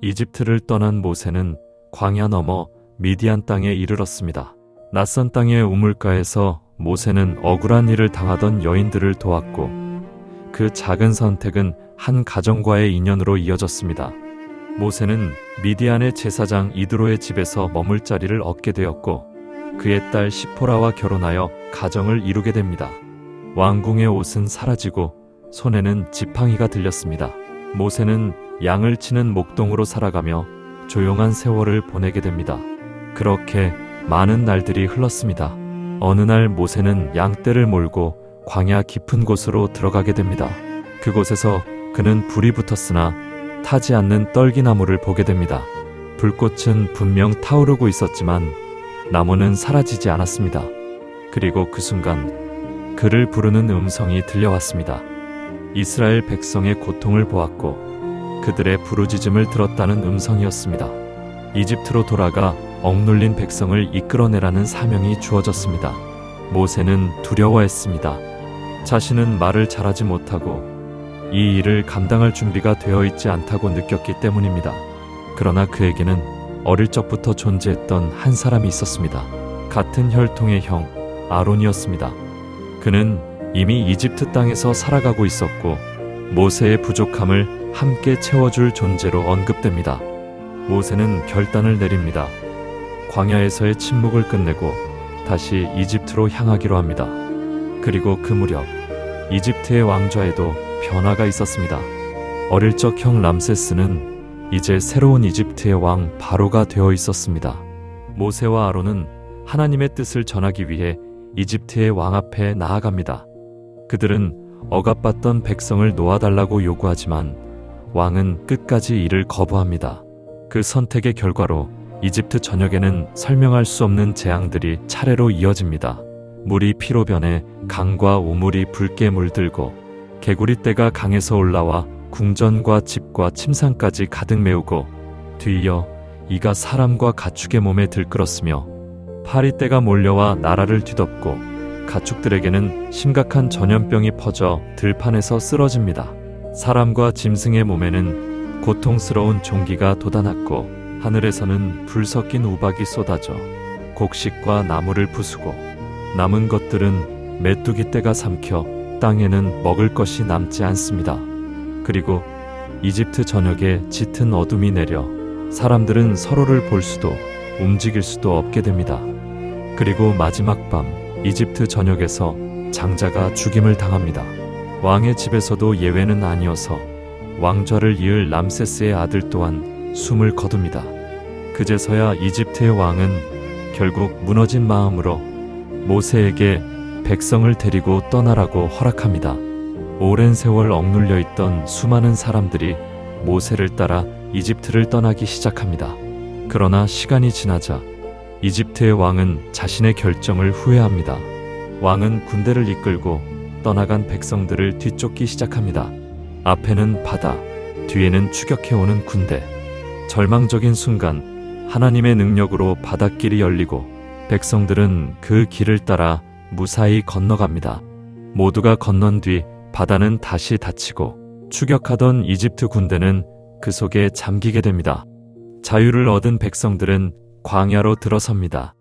이집트를 떠난 모세는 광야 너머 미디안 땅에 이르렀습니다. 낯선 땅의 우물가에서 모세는 억울한 일을 당하던 여인들을 도왔고 그 작은 선택은 한 가정과의 인연으로 이어졌습니다. 모세는 미디안의 제사장 이드로의 집에서 머물 자리를 얻게 되었고 그의 딸 시포라와 결혼하여 가정을 이루게 됩니다. 왕궁의 옷은 사라지고 손에는 지팡이가 들렸습니다. 모세는 양을 치는 목동으로 살아가며 조용한 세월을 보내게 됩니다. 그렇게 많은 날들이 흘렀습니다. 어느 날 모세는 양떼를 몰고 광야 깊은 곳으로 들어가게 됩니다. 그곳에서 그는 불이 붙었으나 타지 않는 떨기나무를 보게 됩니다. 불꽃은 분명 타오르고 있었지만 나무는 사라지지 않았습니다. 그리고 그 순간 그를 부르는 음성이 들려왔습니다. 이스라엘 백성의 고통을 보았고 그들의 부르짖음을 들었다는 음성이었습니다. 이집트로 돌아가 억눌린 백성을 이끌어내라는 사명이 주어졌습니다. 모세는 두려워했습니다. 자신은 말을 잘하지 못하고 이 일을 감당할 준비가 되어 있지 않다고 느꼈기 때문입니다. 그러나 그에게는 어릴 적부터 존재했던 한 사람이 있었습니다. 같은 혈통의 형 아론이었습니다. 그는 이미 이집트 땅에서 살아가고 있었고 모세의 부족함을 함께 채워줄 존재로 언급됩니다. 모세는 결단을 내립니다. 광야에서의 침묵을 끝내고 다시 이집트로 향하기로 합니다. 그리고 그 무렵 이집트의 왕좌에도 변화가 있었습니다. 어릴 적 형 람세스는 이제 새로운 이집트의 왕 바로가 되어 있었습니다. 모세와 아론은 하나님의 뜻을 전하기 위해 이집트의 왕 앞에 나아갑니다. 그들은 억압받던 백성을 놓아달라고 요구하지만 왕은 끝까지 이를 거부합니다. 그 선택의 결과로 이집트 전역에는 설명할 수 없는 재앙들이 차례로 이어집니다. 물이 피로 변해 강과 우물이 붉게 물들고 개구리떼가 강에서 올라와 궁전과 집과 침상까지 가득 메우고 뒤이어 이가 사람과 가축의 몸에 들끓었으며 파리떼가 몰려와 나라를 뒤덮고 가축들에게는 심각한 전염병이 퍼져 들판에서 쓰러집니다. 사람과 짐승의 몸에는 고통스러운 종기가 돋아났고 하늘에서는 불 섞인 우박이 쏟아져 곡식과 나무를 부수고 남은 것들은 메뚜기 떼가 삼켜 땅에는 먹을 것이 남지 않습니다. 그리고 이집트 전역에 짙은 어둠이 내려 사람들은 서로를 볼 수도 움직일 수도 없게 됩니다. 그리고 마지막 밤 이집트 전역에서 장자가 죽임을 당합니다. 왕의 집에서도 예외는 아니어서 왕좌를 이을 람세스의 아들 또한 숨을 거둡니다. 그제서야 이집트의 왕은 결국 무너진 마음으로 모세에게 백성을 데리고 떠나라고 허락합니다. 오랜 세월 억눌려 있던 수많은 사람들이 모세를 따라 이집트를 떠나기 시작합니다. 그러나 시간이 지나자 이집트의 왕은 자신의 결정을 후회합니다. 왕은 군대를 이끌고 떠나간 백성들을 뒤쫓기 시작합니다. 앞에는 바다, 뒤에는 추격해오는 군대. 절망적인 순간 하나님의 능력으로 바닷길이 열리고 백성들은 그 길을 따라 무사히 건너갑니다. 모두가 건넌 뒤 바다는 다시 닫히고 추격하던 이집트 군대는 그 속에 잠기게 됩니다. 자유를 얻은 백성들은 광야로 들어섭니다.